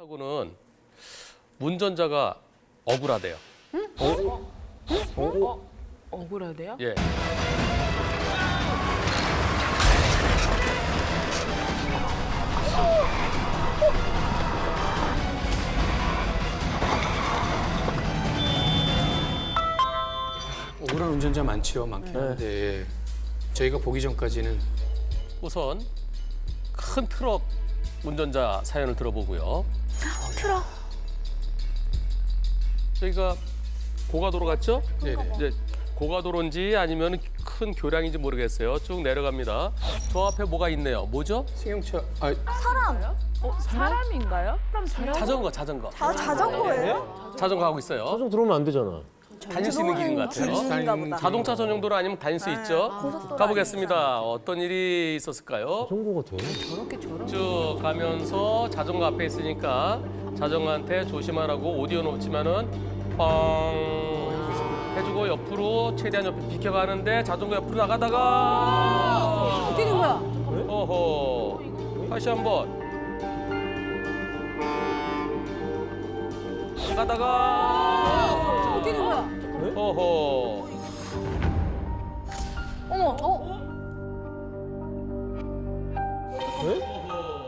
사고는 운전자가 억울하대요. 억울하대요? 예. 억울한 운전자 많지요, 많긴 한데 저희가 보기 전까지는 우선 큰 트럭 운전자 사연을 들어보고요. 트럭. 저희가 고가도로 갔죠? 네네. 이제 고가도로인지 아니면 큰 교량인지 모르겠어요. 쭉 내려갑니다. 저 앞에 뭐가 있네요. 뭐죠? 승용차 사람. 사람인가요? 사람 자전거. 자전거예요? 자전거 하고 있어요. 자동 들어오면 안 되잖아. 다닐 수 있는 길인 것 같아요. 길인가 보다. 자동차 전용 도로 아니면 다닐 수 있죠. 고속도로 가보겠습니다. 어떤 일이 있었을까요? 자전거가 돼. 쭉 가면서 자전거 앞에 있으니까 자전거한테 조심하라고 오디오 놓치면은 뻥 해주고 옆으로 최대한 옆에 비켜가는데 자전거 옆으로 나가다가 어떻게 된 거야? 어허 다시 한번 나가다가 어떻게 된 거야? 어허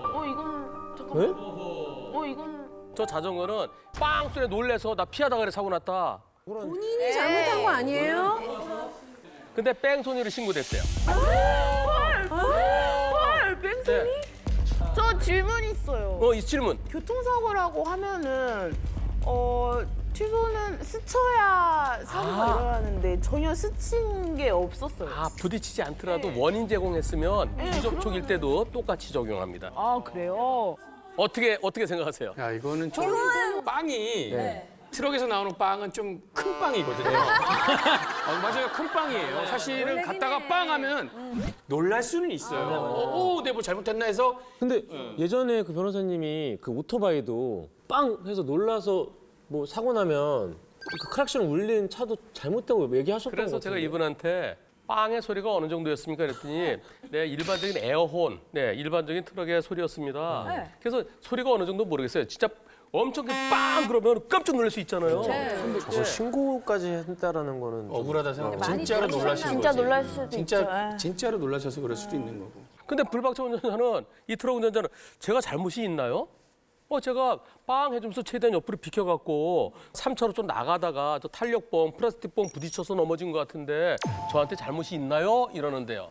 어머, 이건 잠깐만. 왜? 이건 저 자전거는 빵 소리에 놀래서 나 피하다가 그래 사고 났다. 본인이 잘못한 거 아니에요? 근데 뺑소니로 신고됐대요. 헐, 뺑소니? 네. 저 질문 있어요. 이 질문. 교통사고라고 하면은 취소는 스쳐야 사고가 일어나는데 전혀 스친 게 없었어요. 아, 부딪히지 않더라도 원인 제공했으면 비접촉일 때도 똑같이 적용합니다. 아, 그래요? 어떻게 생각하세요? 야 이거는 좀 빵이 트럭에서 나오는 빵은 좀 큰 빵이거든요. 맞아요, 큰 빵이에요. 사실은 갔다가 빵 하면 놀랄 수는 있어요. 내가 뭐 잘못했나 해서 근데 예전에 그 변호사님이 그 오토바이도 빵 해서 놀라서 뭐 사고 나면 그 크락션 울리는 차도 잘못된 얘기하셨던 것 그래서 같은데. 제가 이분한테 빵의 소리가 어느 정도였습니까? 그랬더니 네, 일반적인 에어혼, 네, 일반적인 트럭의 소리였습니다. 그래서 소리가 어느 정도 모르겠어요. 진짜 엄청 빵 그러면 깜짝 놀랄 수 있잖아요. 저거 신고까지 했다라는 거는 좀- 억울하다 생각. 진짜로 놀라신 진짜 거지. 놀랄 수도 진짜로 놀라셔서 그럴 수도 있는 거고. 근데 불박차 운전자는 이 트럭 운전자는 제가 잘못이 있나요? 제가 빵 해주면서 최대한 옆으로 비켜갖고 3차로 좀 나가다가 저 탄력봉, 플라스틱봉 부딪혀서 넘어진 것 같은데 저한테 잘못이 있나요? 이러는데요.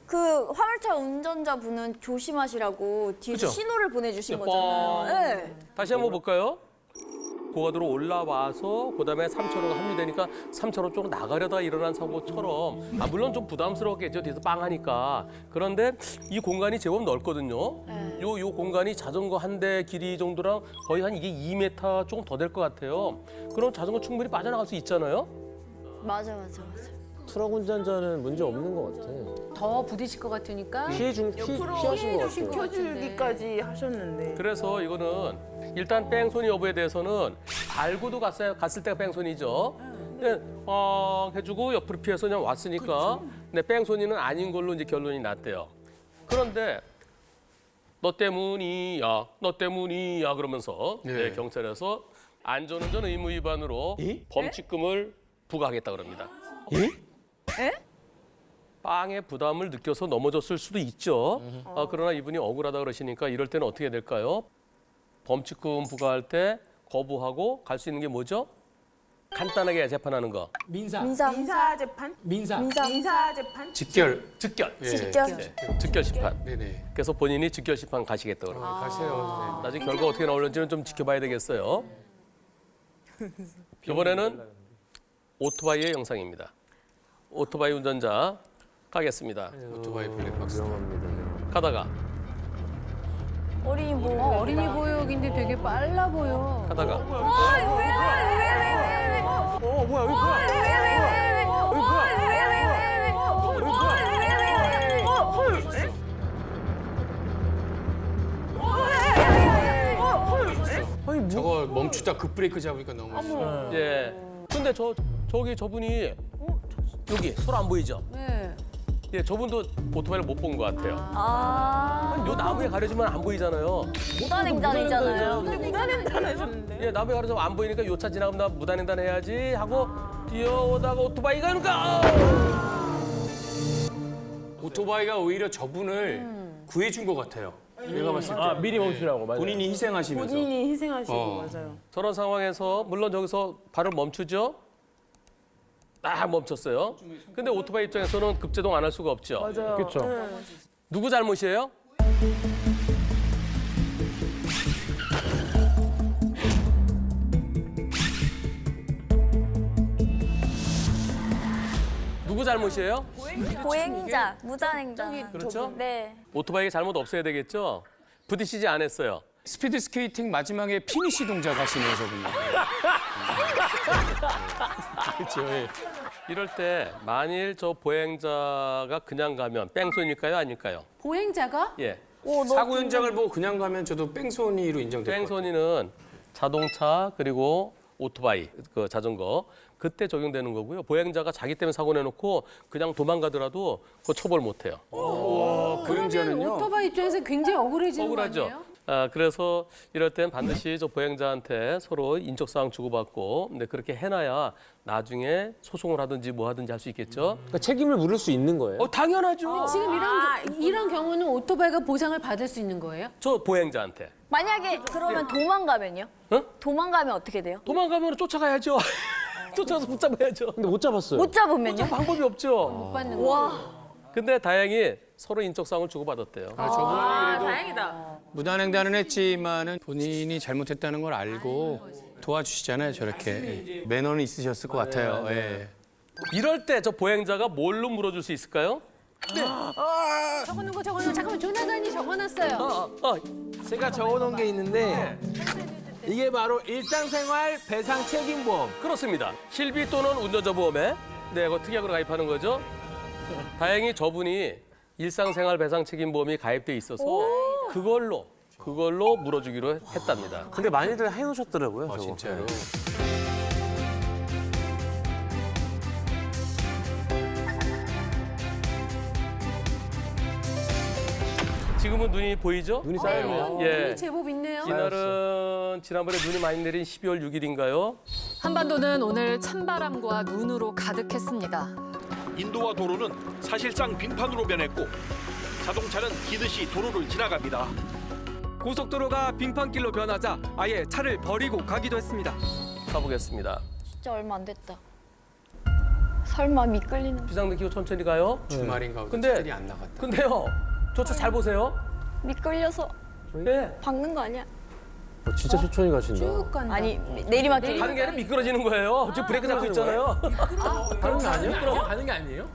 그 화물차 운전자분은 조심하시라고 뒤에서 그죠? 신호를 보내주신 네, 거잖아요. 네. 다시 한번 볼까요? 고가도로 올라와서 그다음에 3차로가 합류되니까 3차로 쪽으로 나가려다 일어난 사고처럼 물론 좀 부담스럽겠죠. 뒤에서 빵 하니까. 그런데 이 공간이 제법 넓거든요. 요 공간이 자전거 한 대 길이 정도랑 거의 한 이게 2m 조금 더 될 것 같아요. 그럼 자전거 충분히 빠져나갈 수 있잖아요. 맞아. 트럭 운전자는 문제 없는 것 같아. 더 부딪힐 것 같으니까 피하신 것 같아요. 시켜주기까지 하셨는데. 그래서 이거는 일단 뺑소니 여부에 대해서는 알고도 갔을 때가 뺑소니죠. 근데 해주고 옆으로 피해서 그냥 왔으니까 근데 뺑소니는 아닌 걸로 이제 결론이 났대요. 그런데 너 때문이야 그러면서 네. 경찰에서 안전운전 의무 위반으로 범칙금을 부과하겠다 그럽니다. 빵에 부담을 느껴서 넘어졌을 수도 있죠. 그러나 이분이 억울하다 그러시니까 이럴 때는 어떻게 해야 될까요? 범칙금 부과할 때 거부하고 갈 수 있는 게 뭐죠? 간단하게 재판하는 거. 민사. 민사 재판? 민사. 민사 재판? 직결. 즉결. 예. 직결. 네, 즉결 심판. 네네. 그래서 본인이 즉결 심판 가시겠다 그래요. 가세요. 나중에 결과 어떻게 나올는지는 좀 지켜봐야 되겠어요. 이번에는 오토바이의 영상입니다. 오토바이 운전자 가겠습니다. 오토바이 블랙박스. 가다가 어린이 뭐. 어린이 보육인데 되게 빨라 보여. 가다가 저거 멈추다 급브레이크 잡으니까 넘어졌어. 예. 근데 저분이 여기 서로 안 보이죠? 네. 예, 저분도 오토바이를 못 본 것 같아요. 아, 요 나무에 가려지면 안 보이잖아요. 무단횡단이잖아요. 무단횡단 하셨는데. 예, 나무에 가려지면 안 보이니까 요 차 지나가면 나 무단횡단 해야지 하고 뛰어오다가 오토바이가 그러니까 오토바이가 오히려 저분을 구해준 것 같아요. 내가 봤을 때. 아 미리 멈추라고 맞아요. 본인이 희생하시면서. 본인이 희생하시고 어. 맞아요. 저런 상황에서 물론 저기서 발을 멈추죠. 딱 멈췄어요. 근데 오토바이 입장에서는 급제동 안 할 수가 없죠. 맞아요. 그쵸. 누구 잘못이에요? 누구 잘못이에요? 보행자, 무단횡단. 그렇죠? 네. 오토바이가 잘못 없어야 되겠죠? 부딪히지 않았어요. 스피드 스케이팅 마지막에 피니시 동작 하시네요, 저분이. 그렇죠. 이럴 때 만일 저 보행자가 그냥 가면 뺑소니일까요, 아닐까요? 보행자가? 예. 오, 너 사고 현장을 보고 그냥 가면 저도 뺑소니로 인정될 것 같아요. 뺑소니는 자동차 그리고 오토바이, 그 자전거 그때 적용되는 거고요. 보행자가 자기 때문에 사고 내놓고 그냥 도망가더라도 그 처벌 못 해요. 보행자는요. 오토바이 입장에서 굉장히 억울해지는 거 억울하죠. 아니에요? 그래서 이럴 땐 반드시 저 보행자한테 서로 인적사항 주고받고 근데 그렇게 해놔야 나중에 소송을 하든지 뭐 하든지 할 수 있겠죠. 그러니까 책임을 물을 수 있는 거예요. 당연하죠. 지금 이런 경우는 오토바이가 보상을 받을 수 있는 거예요? 저 보행자한테. 만약에 그러면 도망가면요? 어? 도망가면 어떻게 돼요? 도망가면 쫓아가야죠. 쫓아가서 붙잡아야죠. 근데 못 잡았어요. 못 잡으면요? 방법이 없죠. 못 받는 거. 와, 근데 다행히 서로 인적사항을 주고받았대요. 다행이다. 무단횡단은 했지만은 본인이 잘못했다는 걸 알고 도와주시잖아요, 저렇게. 매너는 있으셨을 것 같아요. 예. 이럴 때 저 보행자가 뭘로 물어줄 수 있을까요? 적어놓은 거 잠깐만 조나단이 적어놨어요. 제가 적어놓은 게 있는데 이게 바로 일상생활 배상 책임보험. 그렇습니다. 실비 또는 운전자 보험에 그 특약으로 가입하는 거죠. 다행히 저분이 일상생활 배상 책임보험이 가입돼 있어서 그걸로 물어주기로 했답니다. 근데 많이들 해놓으셨더라고요. 저거. 진짜로. 지금은 눈이 보이죠? 눈이 쌓여요. 예. 제법 있네요. 이날은 지난번에 눈이 많이 내린 12월 6일인가요? 한반도는 오늘 찬바람과 눈으로 가득했습니다. 인도와 도로는 사실상 빙판으로 변했고 자동차는 기듯이 도로를 지나갑니다. 고속도로가 빙판길로 변하자 아예 차를 버리고 가기도 했습니다. 가보겠습니다. 진짜 얼마 안 됐다. 설마 미끌리는 비상 느끼고 천천히 가요. 주말인가 보다. 근데- 차들이 안 나갔다. 근데요, 저 차 잘 보세요. 미끌려서 예. 박는 거 아니야? 진짜 천천히 가신다. 쭉 간다. 아니 내리막길. 가는 게 아니라 미끄러지는 거예요. 지금 브레이크 잡고 있잖아요. 다른 거 아니에요? 미끄러. 가는 게 아니에요?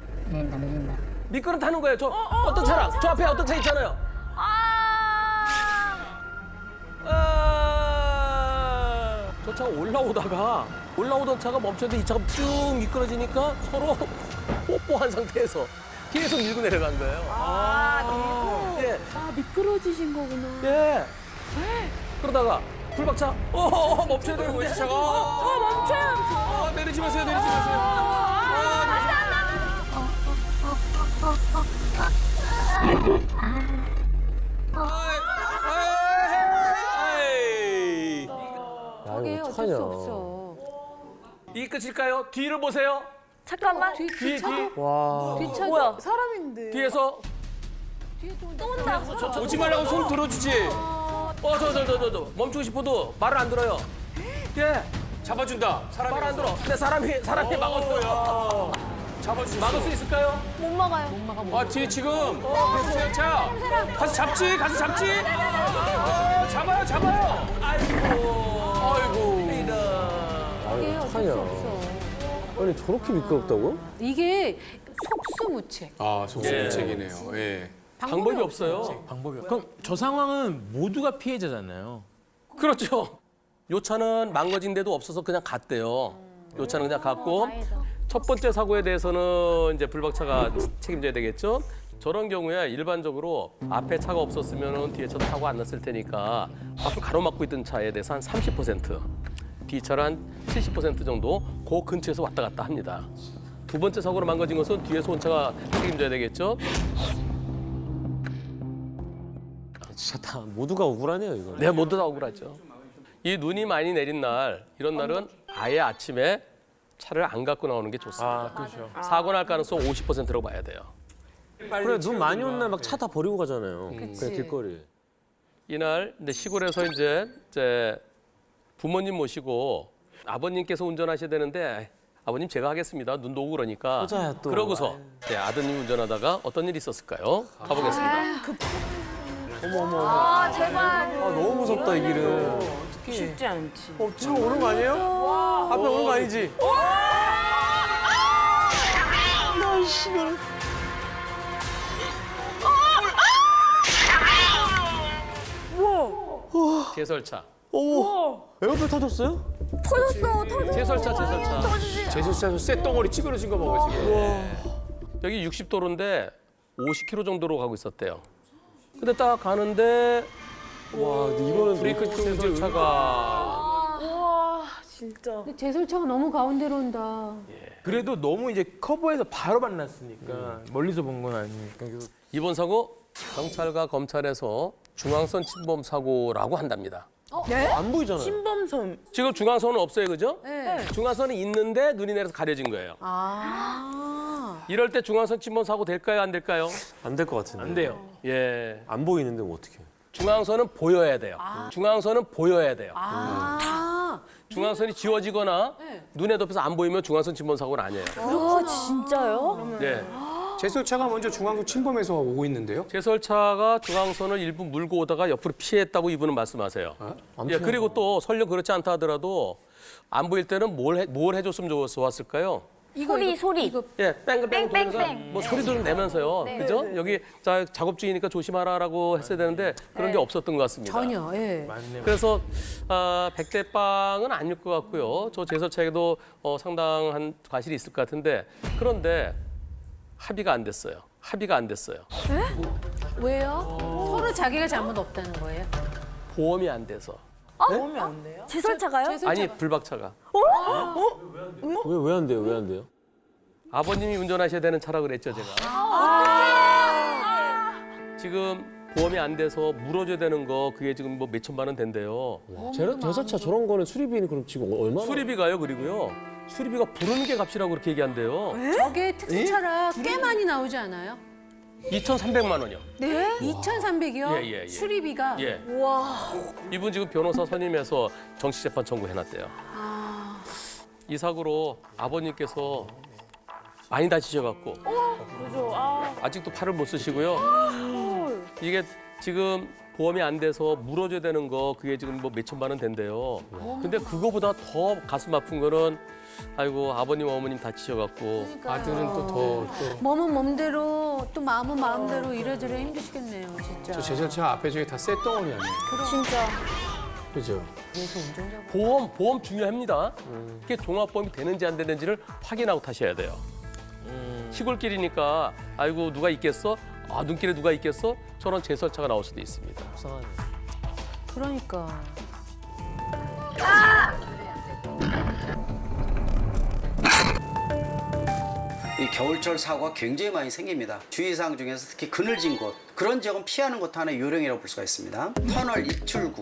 미끄러 타는 거예요. 저 어떤 차랑 저 앞에 어떤 차 있잖아요. 저 차가 올라오던 차가 멈췄는데 이 차가 쭉 미끄러지니까 서로 뽀뽀한 상태에서 뒤에서 밀고 내려간 거예요. 예. 미끄러지신 거구나. 예. 그러다가 불박차 멈춰야 되는데 차가 멈춰요. 내리지 마세요, 내리지 마세요. 저게 이거 어쩔 수 어떡하냐. 없어. 이 끝일까요? 뒤를 보세요. 잠깐만. 뒤. 와. 뒷차 뭐야? 사람인데. 뒤에서 또 온다. 오지 말라고 손 들어주지. 저 멈추고 싶어도 말을 안 들어요. 예. 잡아준다. 사람이 말 안 들어. 근데 사람이 막아줘요. 잡아주셨어. 막을 수 있을까요? 못 막아요. 아, 뒤에 지금. 보세요, 차. 가서 잡지. 잡아요. 아이고. 저게 어쩔 수 어떡하냐. 없어. 아니 저렇게 미끄럽다고요? 이게 속수무책. 아, 속수무책이네요. 예. 방법이 없어요. 그럼 저 상황은 모두가 피해자잖아요. 그렇죠. 요 차는 망가진 데도 없어서 그냥 갔대요. 요 차는 그냥 갔고 다행이다. 첫 번째 사고에 대해서는 이제 불박차가 책임져야 되겠죠. 저런 경우에 일반적으로 앞에 차가 없었으면 뒤에 차도 사고 안 났을 테니까 앞을 가로막고 있던 차에 대해서 한 30%, 뒤차를 한 70% 정도 그 근처에서 왔다 갔다 합니다. 두 번째 사고로 망가진 것은 뒤에서 온 차가 책임져야 되겠죠. 진짜 다 모두가 억울하네요 이거. 네, 모두 다 억울하죠. 이 눈이 많이 내린 날, 이런 날은 아예 아침에 차를 안 갖고 나오는 게 좋습니다. 그렇죠. 사고 날 가능성 50%라고 봐야 돼요. 그래 눈 많이 온 날 막 차 다 버리고 가잖아요. 그냥 길거리. 이날 근데 시골에서 이제 부모님 모시고 아버님께서 운전하셔야 되는데 아버님 제가 하겠습니다. 눈도 오고 그러니까. 효자야, 또. 그러고서 네, 아드님 운전하다가 어떤 일이 있었을까요? 가보겠습니다. 아 제발. 아 너무 무섭다 이 길은. 쉽지 않지. 지금 오는 거 아니에요? 앞에 오는 거 아니지? 제설차. 에어컨 터졌어요? 터졌어. 제설차. 제수차에서 쇳덩어리 찌그러진 거 먹어 지금. 여기 60도로인데 50km 정도로 가고 있었대요. 근데 딱 가는데 와 근데 이거는 브레이크 제설차가 와 진짜. 근데 제설차가 너무 가운데로 온다. 그래도 너무 이제 커버에서 바로 만났으니까 멀리서 본 건 아니니까. 그래서 이번 사고 경찰과 검찰에서 중앙선 침범 사고라고 한답니다. 안 보이잖아요. 신범선. 지금 중앙선은 없어요, 그죠? 네. 중앙선은 있는데 눈이 내려서 가려진 거예요. 아. 이럴 때 중앙선 침범 사고 될까요, 안 될까요? 안 될 것 같은데. 안 돼요. 예, 안 보이는데 뭐 어떻게? 중앙선은 보여야 돼요. 중앙선은 보여야 돼요. 아. 중앙선이 지워지거나 네. 눈에 덮여서 안 보이면 중앙선 침범 사고는 아니에요. 진짜요? 네. 제설차가 먼저 중앙선 침범해서 오고 있는데요. 제설차가 중앙선을 일부 물고 오다가 옆으로 피했다고 이분은 말씀하세요. 예, 그리고 또 설령 그렇지 않다 하더라도 안 보일 때는 뭘 해줬으면 좋았을까요? 소리. 이거 예, 뺑뺑뺑 돌면서 뺑뺑뺑. 뭐 소리도 좀 내면서요. 그죠? 여기 자, 작업 중이니까 조심하라라고 했어야 되는데 그런 게 없었던 것 같습니다. 전혀. 예. 맞네. 그래서 백대빵은 아닐 것 같고요. 저 제설차에도 상당한 과실이 있을 것 같은데 그런데 합의가 안 됐어요. 왜요? 서로 자기가 잘못 없다는 거예요? 보험이 안 돼서. 보면 안 돼요? 제설차가요? 아니 불박차가. 왜 안 돼요? 왜 안 돼요? 아버님이 운전하셔야 되는 차라 그랬죠 제가. 지금 보험이 안 돼서 물어줘야 되는 거 그게 지금 뭐 몇천만 원 된대요. 제설차 저런 거는 수리비는 그럼 지금 얼마나? 수리비가요 그리고요. 수리비가 부르는 게 값이라고 그렇게 얘기한대요. 저게 특수차라 꽤 많이 나오지 않아요? 2,300만 원이요. 네? 2,300이요? 예. 수리비가? 예. 이분 지금 변호사 선임해서 정치재판 청구해놨대요. 이 사고로 아버님께서 많이 다치셔갖고 아직도 팔을 못 쓰시고요. 이게 지금 보험이 안 돼서 물어줘야 되는 거 그게 지금 뭐 몇천만 원 된대요. 근데 그거보다 더 가슴 아픈 거는 아이고 아버님 어머님 다치셔갖고 아들은 또 몸은 몸대로 또 마음은 마음대로 이래저래 힘드시겠네요, 진짜. 저 제설차 앞에 저기 다 쇳덩어리 아니에요. 진짜. 그죠? 보험 중요합니다. 이게 종합보험이 되는지 안 되는지를 확인하고 타셔야 돼요. 시골길이니까 아이고 누가 있겠어? 아 눈길에 누가 있겠어? 저런 제설차가 나올 수도 있습니다. 그러니까. 이 겨울철 사고가 굉장히 많이 생깁니다. 주의사항 중에서 특히 그늘진 곳, 그런 지역은 피하는 것도 하나의 요령이라고 볼 수가 있습니다. 터널 입출구,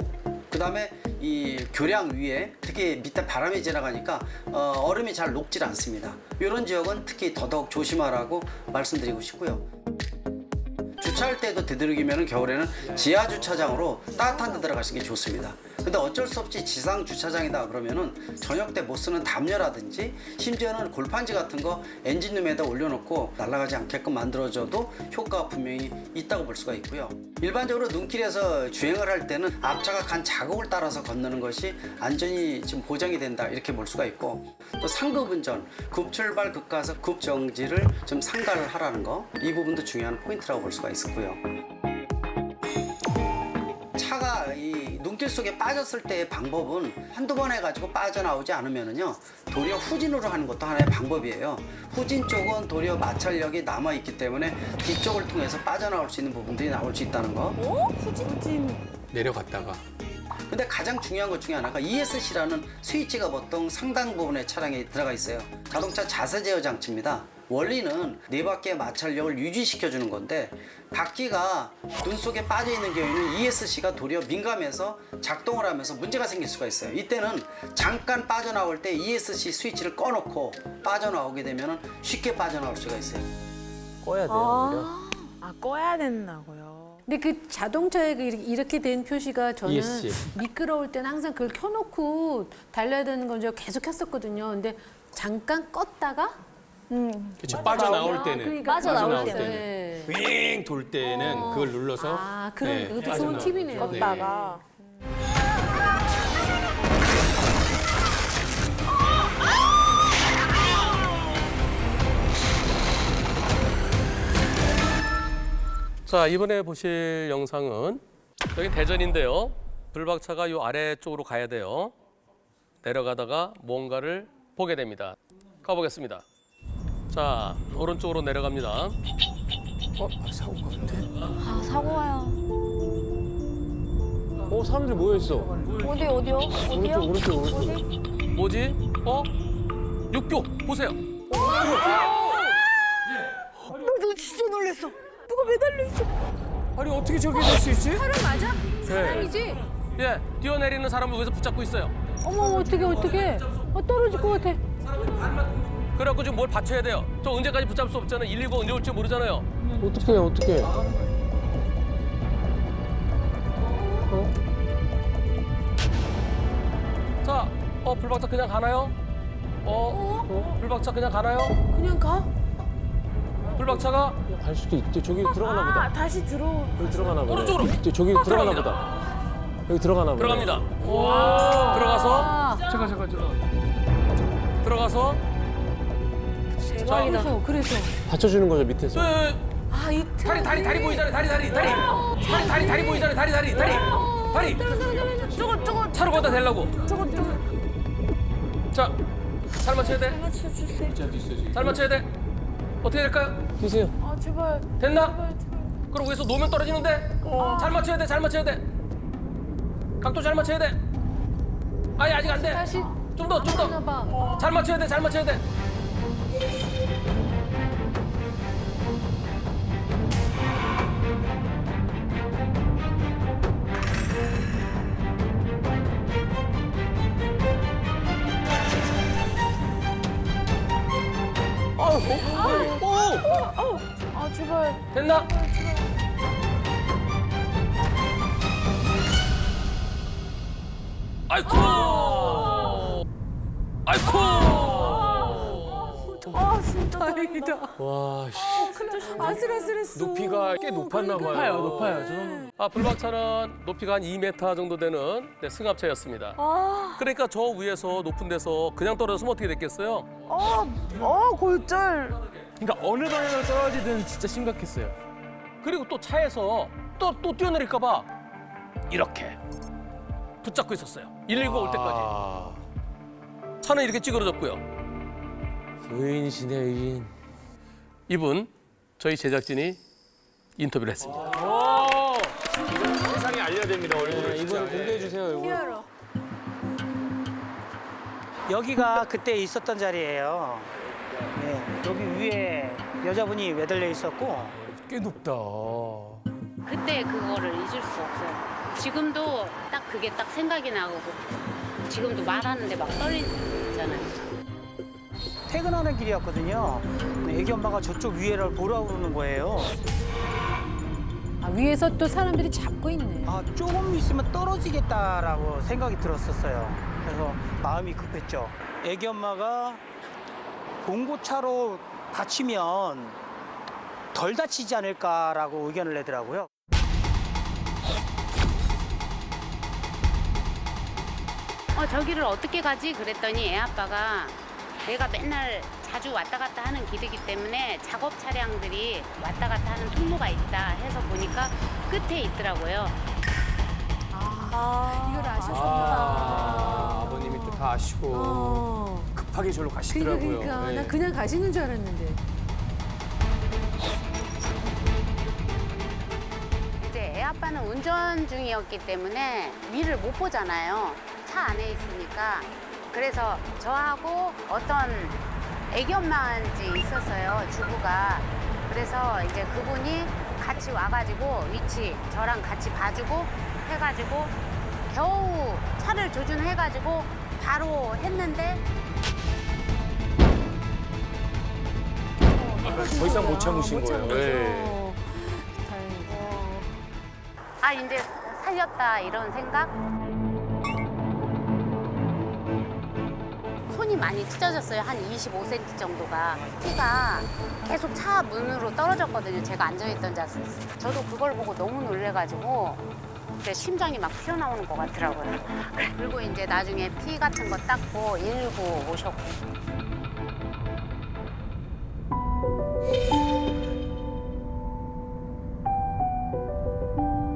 그다음에 이 교량 위에 특히 밑에 바람이 지나가니까 얼음이 잘 녹질 않습니다. 이런 지역은 특히 더더욱 조심하라고 말씀드리고 싶고요. 주차할 때도 되도록이면 겨울에는 지하 주차장으로 따뜻한 데 들어가시는 게 좋습니다. 근데 어쩔 수 없이 지상 주차장이다 그러면은 저녁 때 못 쓰는 담요라든지 심지어는 골판지 같은 거 엔진룸에다 올려놓고 날아가지 않게끔 만들어줘도 효과가 분명히 있다고 볼 수가 있고요. 일반적으로 눈길에서 주행을 할 때는 앞차가 간 자국을 따라서 건너는 것이 안전이 지금 보장이 된다 이렇게 볼 수가 있고, 또 상급운전, 급출발 급가속 급정지를 좀 상가를 하라는 거, 이 부분도 중요한 포인트라고 볼 수가 있고요. 차가 이 눈길 속에 빠졌을 때의 방법은 한두 번 해가지고 빠져나오지 않으면은요, 도리어 후진으로 하는 것도 하나의 방법이에요. 후진 쪽은 도리어 마찰력이 남아있기 때문에 뒤쪽을 통해서 빠져나올 수 있는 부분들이 나올 수 있다는 거. 내려갔다가. 근데 가장 중요한 것 중에 하나가 ESC라는 스위치가 보통 상당 부분의 차량에 들어가 있어요. 자동차 자세 제어 장치입니다. 원리는 네 바퀴의 마찰력을 유지시켜 주는 건데 바퀴가 눈 속에 빠져 있는 경우에는 ESC가 도리어 민감해서 작동을 하면서 문제가 생길 수가 있어요. 이때는 잠깐 빠져나올 때 ESC 스위치를 꺼놓고 빠져나오게 되면 쉽게 빠져나올 수가 있어요. 꺼야 돼요. 오히려. 아, 꺼야 된다고요. 근데 그 자동차에 이렇게 된 표시가 저는 ESC. 미끄러울 때는 항상 그걸 켜놓고 달려야 되는 건 제가 계속 했었거든요. 근데 잠깐 껐다가 그렇죠. 빠져나올 때는. 그러니까 빠져나올 때는. 때는. 윙 돌 때는 그걸 눌러서 아, 그런 네, 그것도 좋은 빠져나오고. 팁이네요. 네. 껐다가. 자, 이번에 보실 영상은 여기 대전인데요. 불박차가 요 아래쪽으로 가야 돼요. 내려가다가 뭔가를 보게 됩니다. 가보겠습니다. 자, 오른쪽으로 내려갑니다. 아, 사고 와요. 사람들이 모여있어. 어디요? 어디요? 오른쪽. 뭐지? 육교 보세요. 너 진짜 놀랬어. 누가 매달려 있어. 아니 어떻게 저렇게 될 수 있지? 사람 맞아? 사람이지? 예, 뛰어내리는 사람을 위해서 붙잡고 있어요. 어머, 어떻게. 떨어질 것 같아. 그래갖고 지금 뭘 받쳐야 돼요. 저 언제까지 붙잡을 수 없잖아요. 119 언제 올지 모르잖아요. 어떡해. 자, 불박차 그냥 가나요? 불박차 그냥 가나요? 그냥 가? 불박차가 갈 수도 있대. 저기 들어가나 보다. 아, 다시 들어. 여기 들어가나 보다. 오른쪽으로. 저기 들어가나 들어갑니다. 보다. 여기 들어가나 보다. 들어갑니다. 들어가서 아, 잠깐. 들어가서 그래서. 받쳐주는 거죠, 밑에서. 아, 이 다리 보이잖아요. 다리 보이잖아요. 다리. 저거. 차로 갖다 대려고. 저거. 자, 잘 맞춰야 돼. 잘 맞춰야 돼. 어떻게 될까요? 뛰세요. 아, 제발. 됐나? 그럼 위에서 놓으면 떨어지는데? 잘 맞춰야 돼. 각도 잘 맞춰야 돼. 아직 안 돼. 다시 좀 더. 하나 봐. 잘 맞춰야 돼. 아, 제발. 됐나? 아이쿠! 아, 진짜. 다행이다. 와, 씨. 아슬아슬했어. 높이가 꽤 높았나 봐요. 높아요. 저는 불박차는 높이가 한 2m 정도 되는 승합차였습니다. 그러니까 저 위에서 높은 데서 그냥 떨어졌으면 어떻게 됐겠어요? 골절. 그러니까 어느 방향으로 떨어지든 진짜 심각했어요. 그리고 또 차에서 또 뛰어내릴까 봐 이렇게 붙잡고 있었어요. 119 올 때까지. 차는 이렇게 찌그러졌고요. 의인이시네, 의인. 이분 저희 제작진이 인터뷰를 했습니다. 세상에 알려야 됩니다. 얼굴을. 이분 공개해주세요, 얼굴. 여기가 그때 있었던 자리예요. 네, 여기 위에 여자분이 매달려 있었고 꽤 높다. 그때 그거를 잊을 수 없어요. 지금도 딱 그게 딱 생각이 나고 지금도 말하는데 막 떨리잖아요. 퇴근하는 길이었거든요. 네, 애기 엄마가 저쪽 위에를 보라 그러는 거예요. 아, 위에서 또 사람들이 잡고 있네. 아, 조금 있으면 떨어지겠다라고 생각이 들었었어요. 그래서 마음이 급했죠. 애기 엄마가 봉고차로 다치면 덜 다치지 않을까라고 의견을 내더라고요. 저기를 어떻게 가지? 그랬더니 애 아빠가 내가 맨날 자주 왔다 갔다 하는 길이기 때문에 작업 차량들이 왔다 갔다 하는 통로가 있다 해서 보니까 끝에 있더라고요. 이걸 아셨구나. 아버님이 또 다 아시고 급하게 절로 가시더라고요. 그러니까 네. 나 그냥 가시는 줄 알았는데. 이제 애 아빠 아빠는 운전 중이었기 때문에 위를 못 보잖아요. 차 안에 있으니까. 그래서 저하고 어떤 애기 엄마인지 있었어요, 주부가. 그래서 이제 그분이 같이 와가지고 위치 저랑 같이 봐주고 해가지고 겨우 차를 조준해가지고 바로 했는데 더 이상 못 참으신 거예요. 네. 아 이제 살렸다 이런 생각? 손이 많이 찢어졌어요. 한 25cm 정도가. 피가 계속 차 문으로 떨어졌거든요. 제가 앉아있던 자세에서. 저도 그걸 보고 너무 놀래가지고 이제 심장이 막 튀어나오는 것 같더라고요. 그리고 이제 나중에 피 같은 거 닦고 119 오셨고.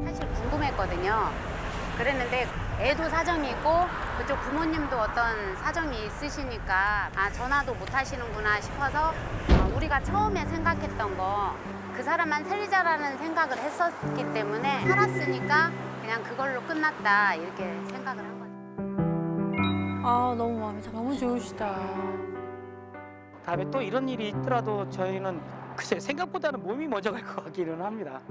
사실 궁금했거든요. 그랬는데 애도 사정이 있고 그쪽 부모님도 어떤 사정이 있으시니까 아 전화도 못 하시는구나 싶어서 우리가 처음에 생각했던 거 그 사람만 살리자라는 생각을 했었기 때문에 살았으니까 그냥 그걸로 끝났다 이렇게 생각을 한 거죠. 아 너무 마음이 참 너무 좋으시다. 다음에 또 이런 일이 있더라도 저희는 글쎄 생각보다는 몸이 먼저 갈 것 같기는 합니다.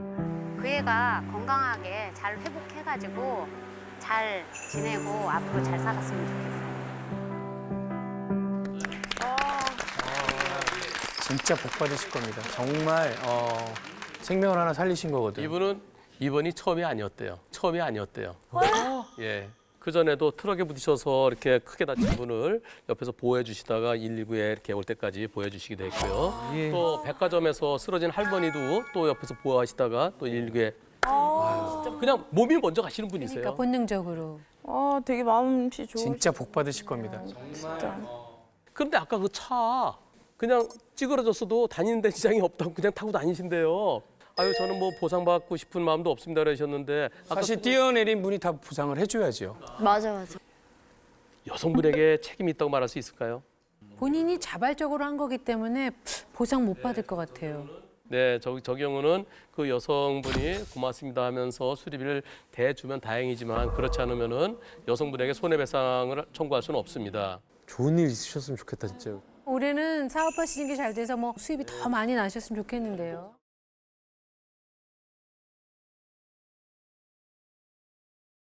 그 애가 건강하게 잘 회복해가지고 잘 지내고 앞으로 잘 살았으면 좋겠어요. 진짜 복 받으실 겁니다. 정말 생명을 하나 살리신 거거든요. 이분은 이번이 처음이 아니었대요. 처음이 아니었대요. 예. 그 전에도 트럭에 부딪혀서 이렇게 크게 다친 분을 옆에서 보호해 주시다가 119에 이렇게 올 때까지 보호해 주시기도 했고요. 또 백화점에서 쓰러진 할머니도 또 옆에서 보호하시다가 또 119에 그냥 몸이 먼저 가시는 분이세요. 그러니까 본능적으로. 아, 되게 마음이 좋으시. 진짜 복 받으실 겁니다. 진짜. 그런데 아까 그 차 그냥 찌그러졌어도 다니는 데 지장이 없다고 그냥 타고 다니신대요. 아유 저는 뭐 보상받고 싶은 마음도 없습니다 그러셨는데 아까 사실 뛰어내린 분이 다 보상을 해줘야죠. 맞아. 여성분에게 책임이 있다고 말할 수 있을까요? 본인이 자발적으로 한 거기 때문에 보상 못 받을 것 같아요. 네, 저 경우는 그 여성분이 고맙습니다 하면서 수리비를 대주면 다행이지만 그렇지 않으면은 여성분에게 손해배상을 청구할 수는 없습니다. 좋은 일 있으셨으면 좋겠다 진짜. 올해는 사업하시는 게 잘 돼서 뭐 수입이 더 많이 나셨으면 좋겠는데요.